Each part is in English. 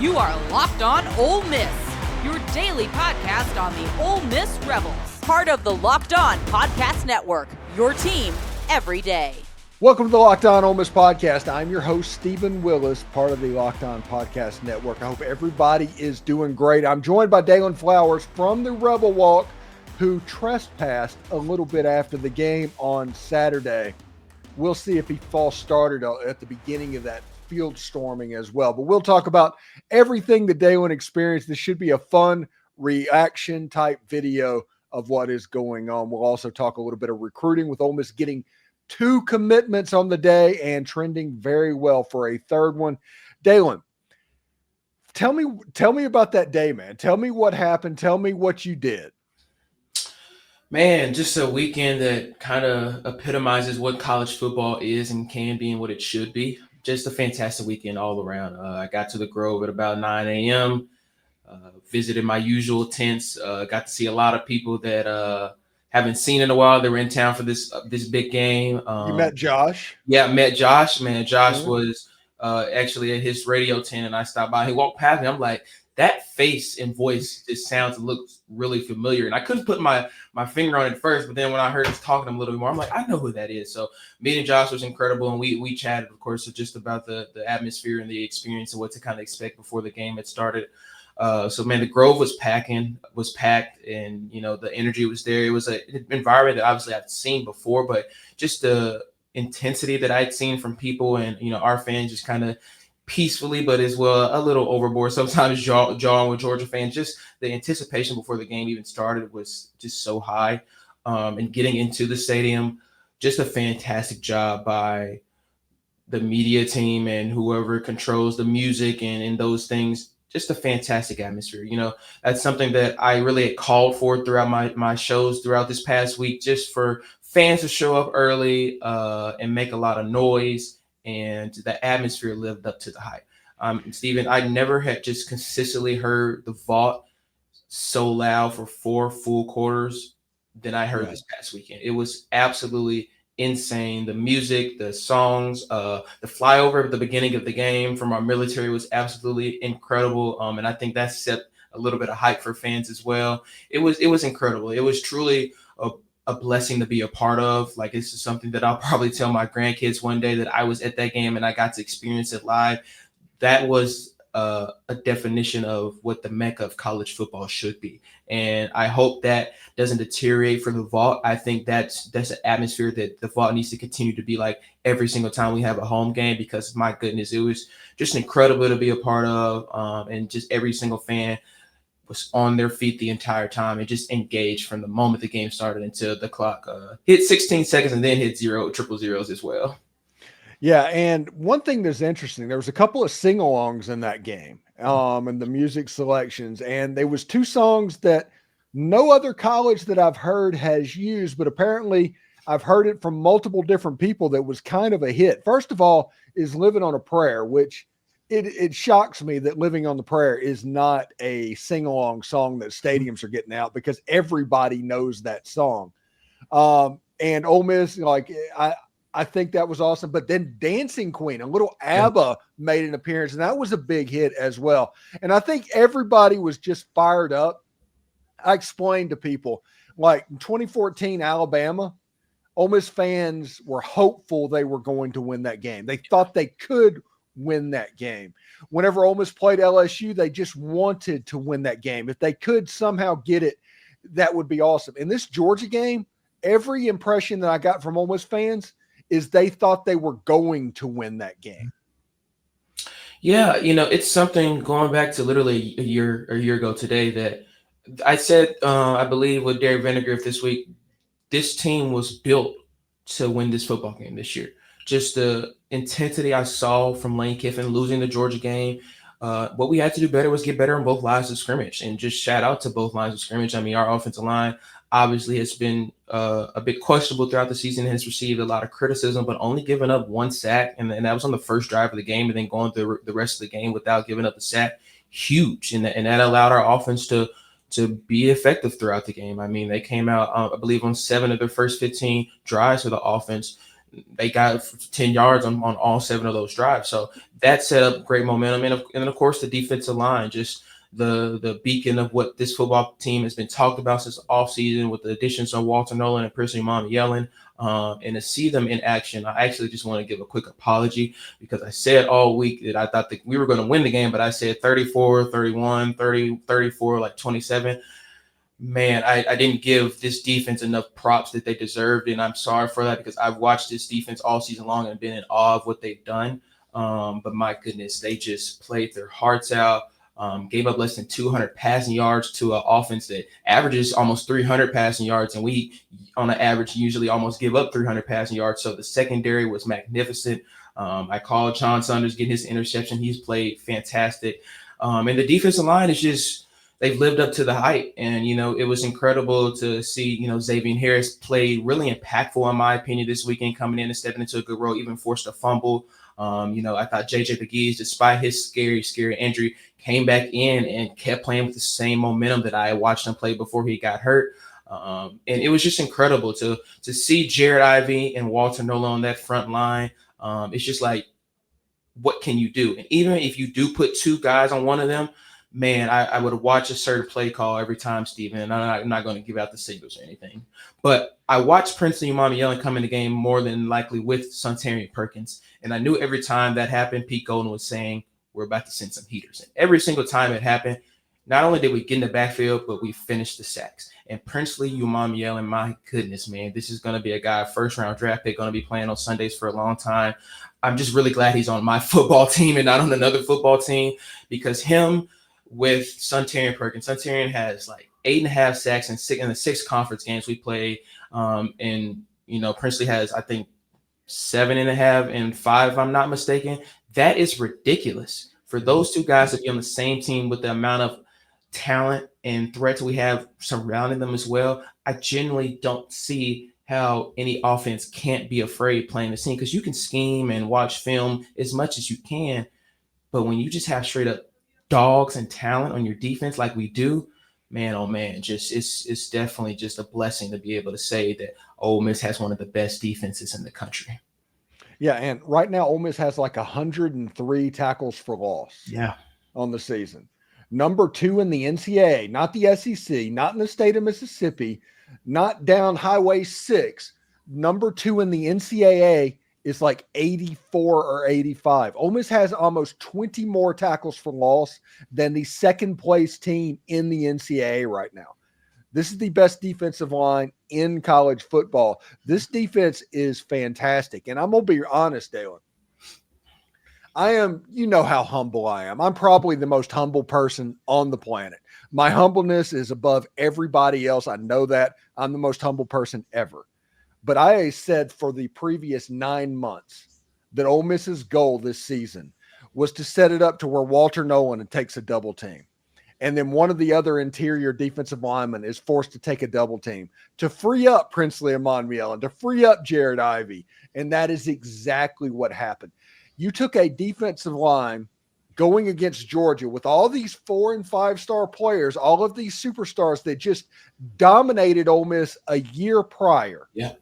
You are Locked On Ole Miss, your daily podcast on the Ole Miss Rebels. Part of the Locked On Podcast Network, your team every day. Welcome to the Locked On Ole Miss podcast. I'm your host, Steven Willis, part of the Locked On Podcast Network. I hope everybody is doing great. I'm joined by Daylan Flowers from the Rebel Walk, who trespassed a little bit after the game on Saturday. We'll see if he false started at the beginning of that field storming as well. But we'll talk about everything that Daylan experienced. This should be a fun reaction type video of what is going on. We'll also talk a little bit of recruiting with Ole Miss getting 2 commitments on the day and trending very well for a third one. Daylan, tell me about that day, man. Tell me what happened. Tell me what you did. Man, just a weekend that kind of epitomizes what college football is and can be and what it should be. Just a fantastic weekend all around. I got to the Grove at about 9 a.m., visited my usual tents, got to see a lot of people that haven't seen in a while. They were in town for this big game. You met Josh? Yeah, I met Josh. Man, Josh was actually at his radio tent, and I stopped by. He walked past me. I'm like, that face and voice just sounds and looks really familiar. And I couldn't put my finger on it first, but then when I heard him talking a little bit more, I'm like, I know who that is. So meeting Josh was incredible. And we chatted, of course, just about the atmosphere and the experience and what to kind of expect before the game had started. So, man, the Grove was packed, and, you know, the energy was there. It was an environment that obviously I've seen before, but just the intensity that I'd seen from people and, you know, our fans just kind of peacefully, but as well a little overboard sometimes jawing with Georgia fans. Just the anticipation before the game even started was just so high. And getting into the stadium, just a fantastic job by the media team and whoever controls the music and those things. Just a fantastic atmosphere. You know, that's something that I really had called for throughout my shows throughout this past week, just for fans to show up early and make a lot of noise. And the atmosphere lived up to the hype. Steven, I never had just consistently heard the Vaught so loud for 4 full quarters than I heard this past weekend. It was absolutely insane. The music, the songs, the flyover at the beginning of the game from our military was absolutely incredible. And I think that set a little bit of hype for fans as well. It was incredible. It was truly a blessing to be a part of. Like, this is something that I'll probably tell my grandkids one day, that I was at that game and I got to experience it live. That was a definition of what the mecca of college football should be. And I hope that doesn't deteriorate for the Vaught. I think that's an atmosphere that the Vaught needs to continue to be like every single time we have a home game, because my goodness, it was just incredible to be a part of. And just every single fan was on their feet the entire time and just engaged from the moment the game started until the clock hit 16 seconds and then hit triple zeros as well. Yeah, and one thing that's interesting, there was a couple of sing-alongs in that game, and the music selections, and there was 2 songs that no other college that I've heard has used, but apparently I've heard it from multiple different people that was kind of a hit. First of all is Living on a Prayer, which it shocks me that Living on the Prayer is not a sing-along song that stadiums are getting out, because everybody knows that song. And Ole Miss, like, I think that was awesome. But then Dancing Queen, a little ABBA made an appearance, and that was a big hit as well. And I think everybody was just fired up. I explained to people, like, in 2014 Alabama, Ole Miss fans were hopeful they were going to win that game. They thought they could win that game. Whenever Ole Miss played LSU, they just wanted to win that game. If they could somehow get it, that would be awesome. In this Georgia game, every impression that I got from Ole Miss fans is they thought they were going to win that game. Yeah, you know, it's something going back to literally a year ago today that I said, I believe with Derek Vinegar this week, this team was built to win this football game this year. Just the intensity I saw from Lane Kiffin losing the Georgia game. What we had to do better was get better on both lines of scrimmage, and just shout out to both lines of scrimmage. I mean, our offensive line obviously has been a bit questionable throughout the season, has received a lot of criticism, but only given up 1 sack. And that was on the first drive of the game, and then going through the rest of the game without giving up a sack. Huge. And that allowed our offense to be effective throughout the game. I mean, they came out, I believe, on 7 of their first 15 drives for the offense. they got 10 yards on all 7 of those drives. So that set up great momentum. And of course, the defensive line, just the beacon of what this football team has been talked about since the offseason with the additions of Walter Nolan and Prince Yellen. And to see them in action, I actually just want to give a quick apology because I said all week that I thought that we were going to win the game, but I said 34, 31, 30, 34, like 27. Man, I didn't give this defense enough props that they deserved, and I'm sorry for that because I've watched this defense all season long and been in awe of what they've done. But my goodness, they just played their hearts out. Gave up less than 200 passing yards to an offense that averages almost 300 passing yards, and we, on an average, usually almost give up 300 passing yards. So the secondary was magnificent. I called John Saunders getting his interception. He's played fantastic. And the defensive line is just – they've lived up to the hype. And, it was incredible to see, Xavier Harris played really impactful, in my opinion, this weekend, coming in and stepping into a good role, even forced a fumble. I thought J.J. McGee's, despite his scary injury, came back in and kept playing with the same momentum that I had watched him play before he got hurt. And it was just incredible to see Jared Ivey and Walter Nolan on that front line. It's just like, what can you do? And even if you do put 2 guys on one of them, man, I would watch a certain play call every time, Steven, and I'm not going to give out the signals or anything. But I watched Princeton Yellen come in the game more than likely with Suntarian Perkins. And I knew every time that happened, Pete Golden was saying, we're about to send some heaters. And every single time it happened, not only did we get in the backfield, but we finished the sacks. And Princely Yellen, my goodness, man, this is going to be a guy, first-round draft pick, going to be playing on Sundays for a long time. I'm just really glad he's on my football team and not on another football team, because him with Suntarian Perkins, Suntarian has like 8.5 sacks in the 6 conference games we played. And Princely has, I think, 7.5 and 5, if I'm not mistaken. That is ridiculous for those 2 guys to be on the same team with the amount of talent and threats we have surrounding them as well. I genuinely don't see how any offense can't be afraid playing the team, because you can scheme and watch film as much as you can, but when you just have straight up dogs and talent on your defense like we do, man, oh man, just it's definitely just a blessing to be able to say that Ole Miss has one of the best defenses in the country. Yeah, and right now Ole Miss has like 103 tackles for loss. Yeah, on the season. Number 2 in the NCAA, not the SEC, not in the state of Mississippi, not down Highway 6. Number 2 in the NCAA is like 84 or 85. Ole Miss has almost 20 more tackles for loss than the second place team in the NCAA right now. This is the best defensive line in college football. This defense is fantastic. And I'm going to be honest, Daylan. You know how humble I am. I'm probably the most humble person on the planet. My humbleness is above everybody else. I know that. I'm the most humble person ever. But I said for the previous 9 months that Ole Miss's goal this season was to set it up to where Walter Nolan takes a double team. And then one of the other interior defensive linemen is forced to take a double team to free up Princely Yellen, to free up Jared Ivey. And that is exactly what happened. You took a defensive line going against Georgia with all these 4- and 5-star players, all of these superstars that just dominated Ole Miss a year prior. Yeah.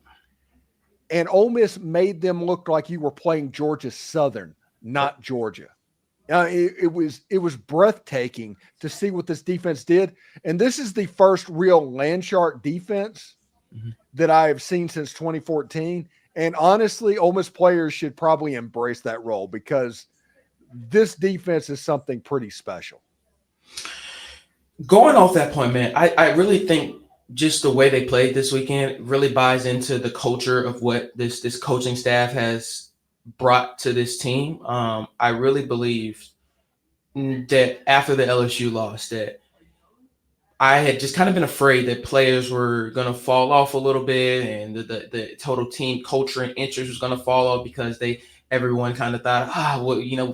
And Ole Miss made them look like you were playing Georgia Southern, not Georgia. It was breathtaking to see what this defense did. And this is the first real Landshark defense that I have seen since 2014. And honestly, Ole Miss players should probably embrace that role, because this defense is something pretty special. Going off that point, man, I really think just the way they played this weekend really buys into the culture of what this coaching staff has brought to this team. I really believe that after the LSU loss, that I had just kind of been afraid that players were going to fall off a little bit, and the total team culture and interest was going to fall off, because everyone kind of thought,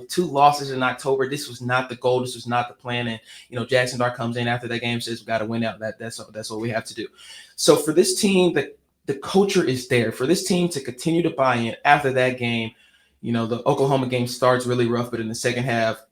2 losses in October, this was not the goal, this was not the plan. And Jackson Dart comes in after that game, says we got to win out. That's what we have to do. So for this team, the culture is there. For this team to continue to buy in after that game, the Oklahoma game starts really rough, but in the second half,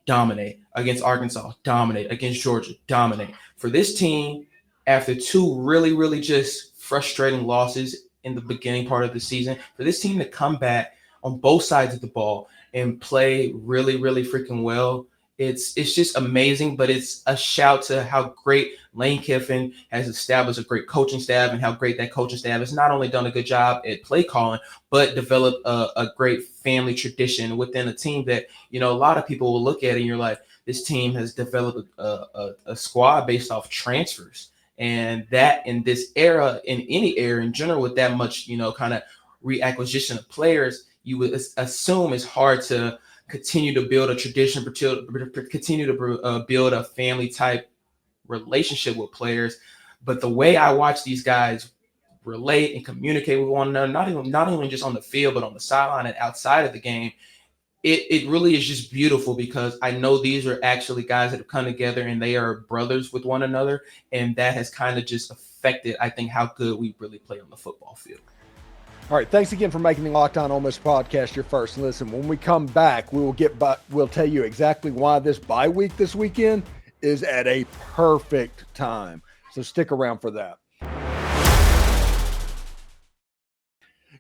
dominate against Arkansas, dominate against Georgia, dominate. For this team, after 2 really, really just frustrating losses in the beginning part of the season. For this team to come back on both sides of the ball and play really, really freaking well, it's just amazing. But it's a shout to how great Lane Kiffin has established a great coaching staff, and how great that coaching staff has not only done a good job at play calling, but developed a great family tradition within a team that, a lot of people will look at it and you're like, this team has developed a squad based off transfers. And that in this era, in any era in general, with that much, kind of reacquisition of players, you would assume it's hard to continue to build a tradition, continue to build a family type relationship with players. But the way I watch these guys relate and communicate with one another, not only just on the field, but on the sideline and outside of the game, it really is just beautiful, because I know these are actually guys that have come together and they are brothers with one another. And that has kind of just affected, I think, how good we really play on the football field. All right, thanks again for making the Locked On Ole Miss podcast your first listen. When we come back, we'll tell you exactly why this bye week this weekend is at a perfect time. So stick around for that.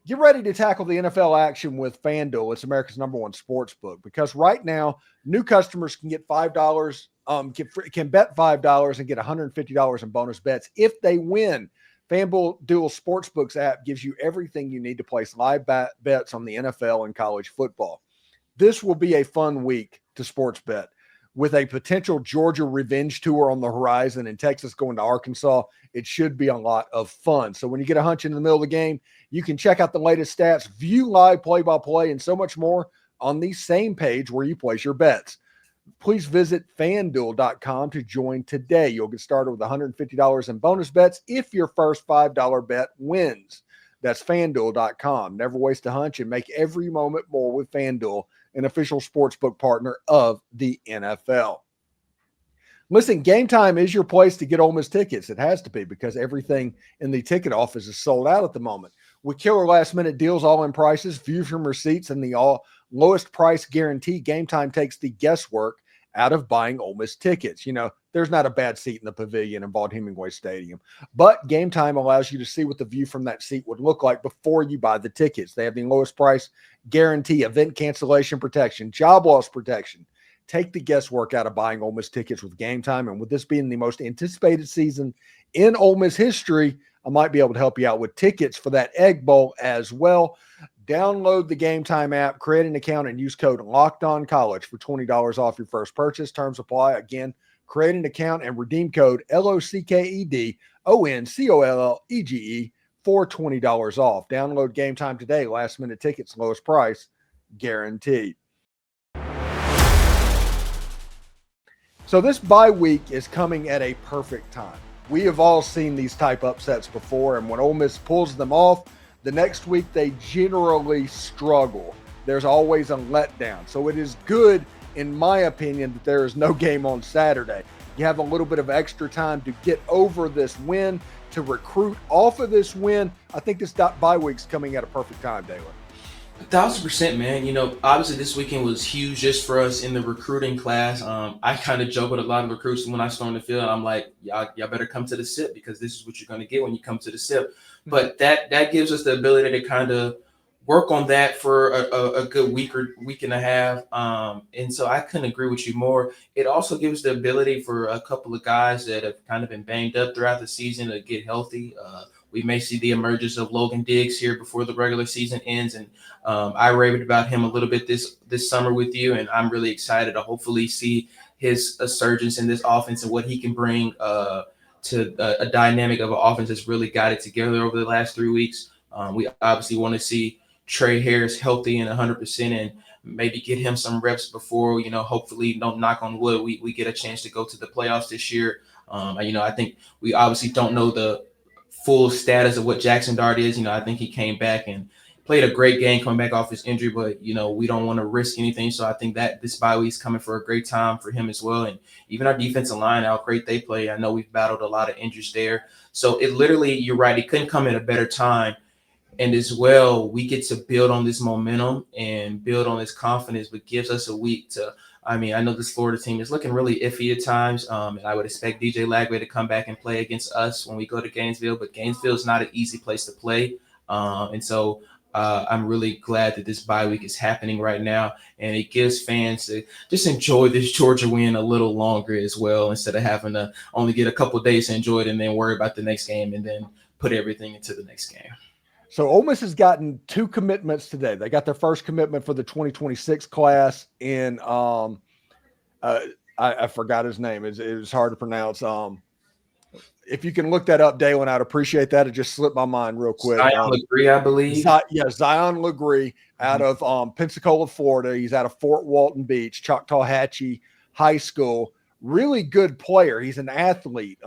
Get ready to tackle the NFL action with FanDuel. It's America's #1 sports book, because right now new customers can get $5, can bet $5 and get $150 in bonus bets if they win. FanDuel Sportsbooks app gives you everything you need to place live bets on the NFL and college football. This will be a fun week to sports bet. With a potential Georgia revenge tour on the horizon and Texas going to Arkansas, it should be a lot of fun. So when you get a hunch in the middle of the game, you can check out the latest stats, view live play-by-play, and so much more on the same page where you place your bets. Please visit FanDuel.com to join today. You'll get started with $150 in bonus bets if your first $5 bet wins. That's FanDuel.com. Never waste a hunch and make every moment more with FanDuel, an official sportsbook partner of the NFL. Listen, Game Time is your place to get Ole Miss tickets. It has to be, because everything in the ticket office is sold out at the moment. With killer last-minute deals, all-in prices, view from receipts, and the lowest price guarantee, Game Time takes the guesswork out of buying Ole Miss tickets. There's not a bad seat in the pavilion in Vaught-Hemingway Stadium, but Game Time allows you to see what the view from that seat would look like before you buy the tickets. They have the lowest price guarantee, event cancellation protection, job loss protection. Take the guesswork out of buying Ole Miss tickets with Game Time. And with this being the most anticipated season in Ole Miss history, I might be able to help you out with tickets for that Egg Bowl as well. Download the Game Time app, create an account, and use code LOCKEDONCollege for $20 off your first purchase. Terms apply. Again, create an account and redeem code LOCKEDONCOLLEGE for $20 off. Download Game Time today. Last minute tickets, lowest price guaranteed. So this bye week is coming at a perfect time. We have all seen these type upsets before, and when Ole Miss pulls them off, the next week they generally struggle. There's always a letdown. So it is good, in my opinion, that there is no game on Saturday. You have a little bit of extra time to get over this win, to recruit off of this win. I think this bye week's coming at a perfect time, Daylan. 1,000%, man. Obviously this weekend was huge just for us in the recruiting class. I kind of joke with a lot of recruits when I storm the field. I'm like, y'all better come to the SIP, because this is what you're going to get when you come to the SIP. But that gives us the ability to kind of work on that for a good week or week and a half. And so I couldn't agree with you more. It also gives the ability for a couple of guys that have kind of been banged up throughout the season to get healthy. We may see the emergence of Logan Diggs here before the regular season ends. And I raved about him a little bit this summer with you, and I'm really excited to hopefully see his surgence in this offense and what he can bring to a dynamic of an offense that's really got it together over the last 3 weeks. We obviously want to see Trey Harris healthy and 100% and maybe get him some reps before, hopefully, don't knock on wood, we get a chance to go to the playoffs this year. I think we obviously don't know the full status of what Jackson Dart is. I think he came back and played a great game coming back off his injury, but, we don't want to risk anything. So I think that this bye week is coming for a great time for him as well. And even our defensive line, how great they play. I know we've battled a lot of injuries there. So it literally, you're right, it couldn't come at a better time. And as well, we get to build on this momentum and build on this confidence, but gives us a week to, I know this Florida team is looking really iffy at times. And I would expect DJ Lagway to come back and play against us when we go to Gainesville, but Gainesville is not an easy place to play. And so I'm really glad that this bye week is happening right now, and it gives fans to just enjoy this Georgia win a little longer as well, instead of having to only get a couple days to enjoy it and then worry about the next game and then put everything into the next game. So Ole Miss has gotten 2 commitments today. They got their first commitment for the 2026 class in I forgot his name. It was hard to pronounce. If you can look that up, Daylan, I'd appreciate that. It just slipped my mind real quick. Zion Legree, I believe. Zion Legree out of Pensacola, Florida. He's out of Fort Walton Beach, Choctawhatchee High School. Really good player. He's an athlete.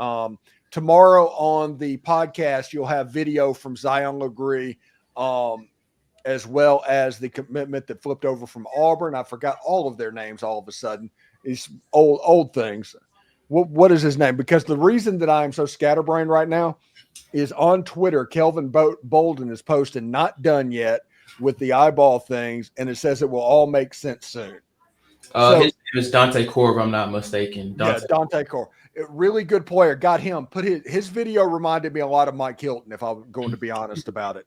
Tomorrow on the podcast, you'll have video from Zion Legree, as well as the commitment that flipped over from Auburn. I forgot all of their names all of a sudden. These old things. What is his name? Because the reason that I am so scatterbrained right now is on Twitter, Kelvin Bolden is posting "not done yet" with the eyeball things, and it says it will all make sense soon. His name is Dante Core, if I'm not mistaken. Dante Core. Really good player. Got him. Put his video reminded me a lot of Mike Hilton, if I'm going to be honest about it.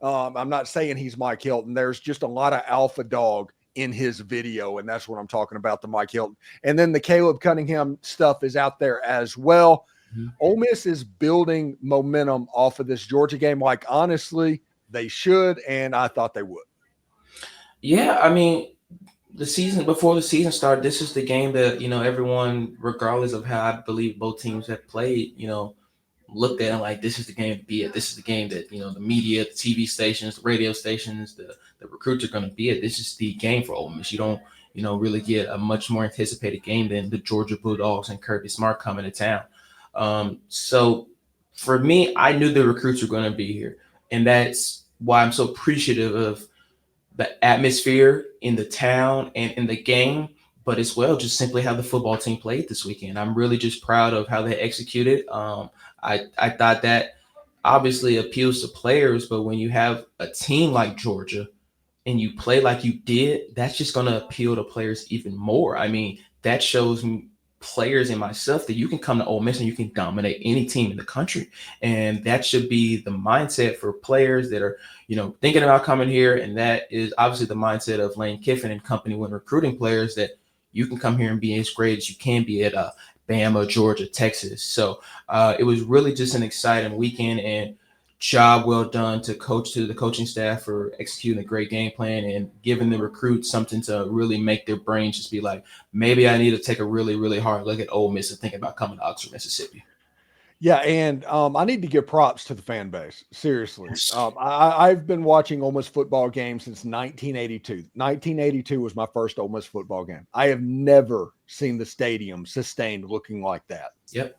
I'm not saying he's Mike Hilton. There's just a lot of alpha dog in his video, and that's what I'm talking about, the Mike Hilton. And then the Caleb Cunningham stuff is out there as well. Mm-hmm. Ole Miss is building momentum off of this Georgia game. Like, honestly, they should, and I thought they would. Yeah, I mean, before the season started, this is the game that, everyone, regardless of how I believe both teams have played, looked at it like, this is the game to be at. This is the game that, the media, the TV stations, the radio stations, the recruits are going to be at. This is the game for Ole Miss. You don't, really get a much more anticipated game than the Georgia Bulldogs and Kirby Smart coming to town. So for me, I knew the recruits were going to be here. And that's why I'm so appreciative of the atmosphere in the town and in the game, but as well, just simply how the football team played this weekend. I'm really just proud of how they executed. I thought that obviously appeals to players, but when you have a team like Georgia and you play like you did, that's just going to appeal to players even more. I mean, that shows me, players and myself, that you can come to Ole Miss and you can dominate any team in the country. And that should be the mindset for players that are, thinking about coming here. And that is obviously the mindset of Lane Kiffin and company when recruiting players, that you can come here and be as great as you can be at Bama, Georgia, Texas. So it was really just an exciting weekend, and job well done to the coaching staff for executing a great game plan and giving the recruits something to really make their brains just be like, maybe I need to take a really, really hard look at Ole Miss and think about coming to Oxford, Mississippi. Yeah, and I need to give props to the fan base. Seriously. I've been watching Ole Miss football games since 1982. 1982 was my first Ole Miss football game. I have never seen the stadium sustained looking like that. Yep.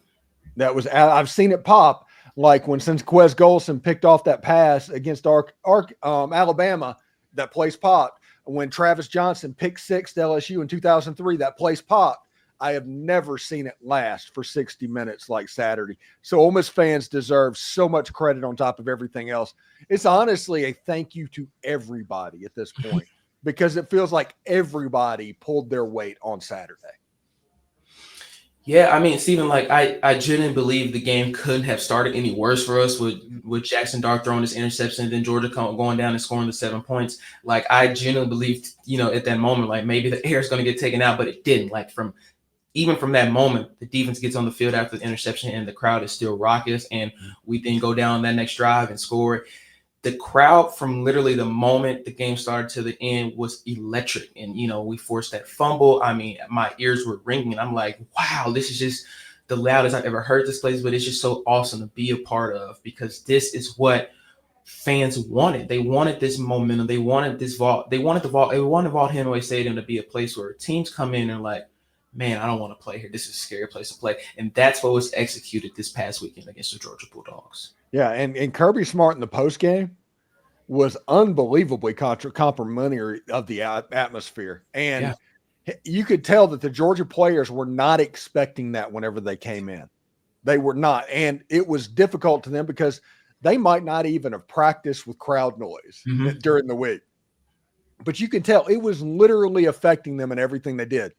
I've seen it pop, like when since Quez Golson picked off that pass against Alabama, that place popped. When Travis Johnson picked 6 to LSU in 2003, that place popped. I have never seen it last for 60 minutes like Saturday. So Ole Miss fans deserve so much credit on top of everything else. It's honestly a thank you to everybody at this point, because it feels like everybody pulled their weight on Saturday. Yeah, I mean, Steven, like I genuinely believe the game couldn't have started any worse for us with Jackson Dart throwing this interception and then Georgia going down and scoring the 7 points. Like, I genuinely believed, at that moment, like maybe the air is going to get taken out, but it didn't. Like, even from that moment, the defense gets on the field after the interception and the crowd is still raucous, and we then go down that next drive and score. The crowd from literally the moment the game started to the end was electric. And, we forced that fumble. I mean, my ears were ringing, and I'm like, wow, this is just the loudest I've ever heard this place, but it's just so awesome to be a part of, because this is what fans wanted. They wanted this momentum. They wanted this vault. They wanted Vaught-Hemingway Stadium to be a place where teams come in and like, man, I don't want to play here. This is a scary place to play. And that's what was executed this past weekend against the Georgia Bulldogs. Yeah, and Kirby Smart in the postgame was unbelievably complimentary of the atmosphere. And you could tell that the Georgia players were not expecting that whenever they came in. They were not. And it was difficult to them because they might not even have practiced with crowd noise during the week. But you can tell it was literally affecting them in everything they did.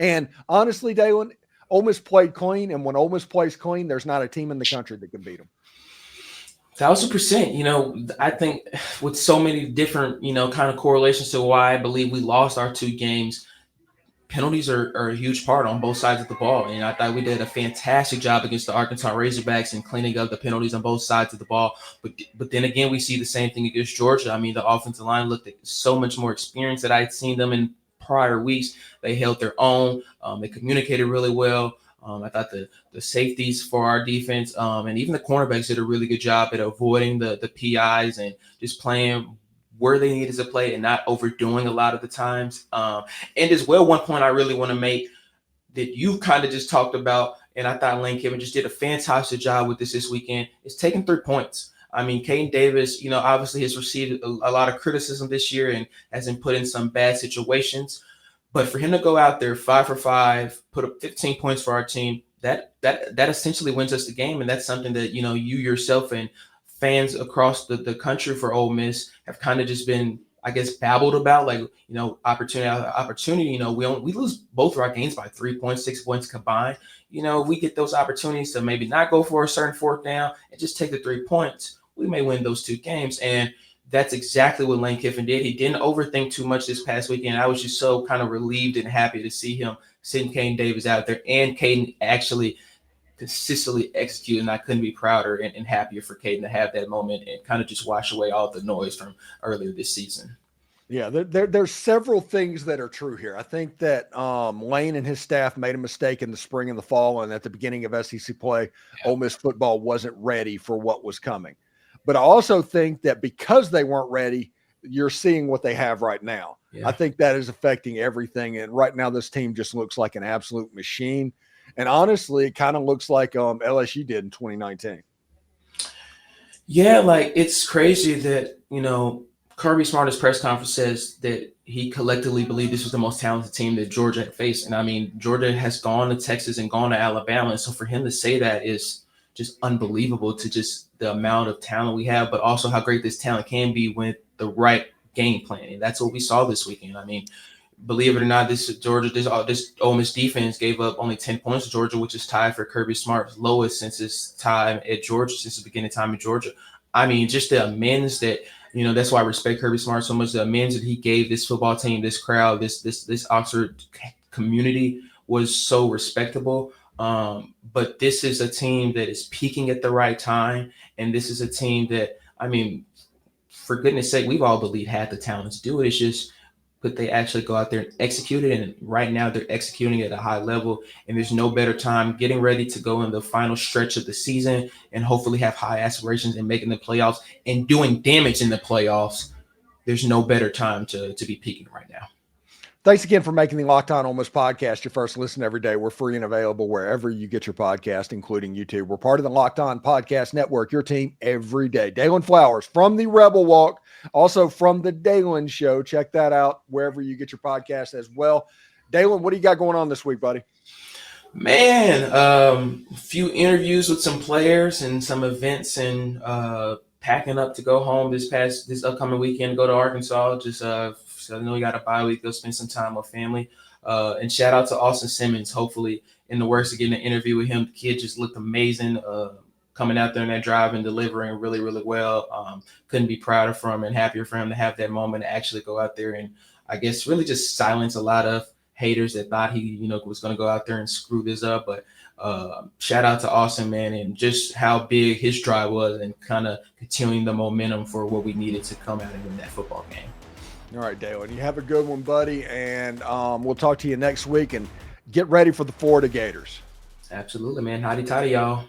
And honestly, Daylan, Ole Miss played clean, and when Ole Miss plays clean, there's not a team in the country that can beat them. 1,000%. You know, I think with so many different, kind of correlations to why I believe we lost our 2 games, penalties are a huge part on both sides of the ball. And I thought we did a fantastic job against the Arkansas Razorbacks in cleaning up the penalties on both sides of the ball. But then again, we see the same thing against Georgia. I mean, the offensive line looked so much more experienced that I'd seen them in prior weeks. They held their own. They communicated really well. I thought the safeties for our defense and even the cornerbacks did a really good job at avoiding the PIs and just playing where they needed to play and not overdoing a lot of the times. And as well, one point I really want to make that you kind of just talked about, and I thought Lane Kiffin just did a fantastic job with this weekend, is taking 3 points. I mean, Caden Davis, obviously has received a lot of criticism this year and has been put in some bad situations. But for him to go out there 5 for 5, put up 15 points for our team, that essentially wins us the game. And that's something that, you yourself and fans across the country for Ole Miss have kind of just been, I guess, babbled about, like, opportunity. We lose both of our games by 3 points, 6 points combined. We get those opportunities to maybe not go for a certain 4th down and just take the 3 points. We may win those 2 games. And that's exactly what Lane Kiffin did. He didn't overthink too much this past weekend. I was just so kind of relieved and happy to see him sitting Caden Davis out there and Caden actually consistently executed. And I couldn't be prouder and happier for Caden to have that moment and kind of just wash away all the noise from earlier this season. Yeah, there's several things that are true here. I think that Lane and his staff made a mistake in the spring and the fall, and at the beginning of SEC play, Ole Miss football wasn't ready for what was coming. But I also think that because they weren't ready, you're seeing what they have right now. Yeah. I think that is affecting everything. And right now, this team just looks like an absolute machine. And honestly, it kind of looks like LSU did in 2019. Yeah, like it's crazy that, Kirby Smart's press conference says that he collectively believed this was the most talented team that Georgia had faced. And I mean, Georgia has gone to Texas and gone to Alabama. And so for him to say that is just unbelievable to just the amount of talent we have, but also how great this talent can be with the right game plan. And that's what we saw this weekend. I mean, believe it or not, this Ole Miss defense gave up only 10 points to Georgia, which is tied for Kirby Smart's lowest since his time at Georgia, since the beginning of time in Georgia. I mean, just the amends that, that's why I respect Kirby Smart so much. The amends that he gave this football team, this crowd, this Oxford community was so respectable. But this is a team that is peaking at the right time. And this is a team that, I mean, for goodness sake, we've all believed had the talent to do it. It's just, but they actually go out there and execute it. And right now they're executing at a high level. And there's no better time getting ready to go in the final stretch of the season and hopefully have high aspirations and making the playoffs and doing damage in the playoffs. There's no better time to be peaking right now. Thanks again for making the Locked On Ole Miss podcast your first listen every day. We're free and available wherever you get your podcast, including YouTube. We're part of the Locked On Podcast Network, your team every day. Daylan Flowers from the Rebel Walk, also from the Daylan Show. Check that out wherever you get your podcast as well. Daylan, what do you got going on this week, buddy? Man, a few interviews with some players and some events and packing up to go home this upcoming weekend, go to Arkansas. Just so I know we got a bye week, go spend some time with family. And shout out to Austin Simmons, hopefully in the works of getting an interview with him. The kid just looked amazing coming out there in that drive and delivering really, really well. Couldn't be prouder for him and happier for him to have that moment to actually go out there and I guess really just silence a lot of haters that thought he, was going to go out there and screw this up. But shout out to Austin, man, and just how big his drive was and kind of continuing the momentum for what we needed to come out and win that football game. All right, Daylan, you have a good one, buddy, and we'll talk to you next week and get ready for the Florida Gators. Absolutely, man. Howdy toddy, y'all.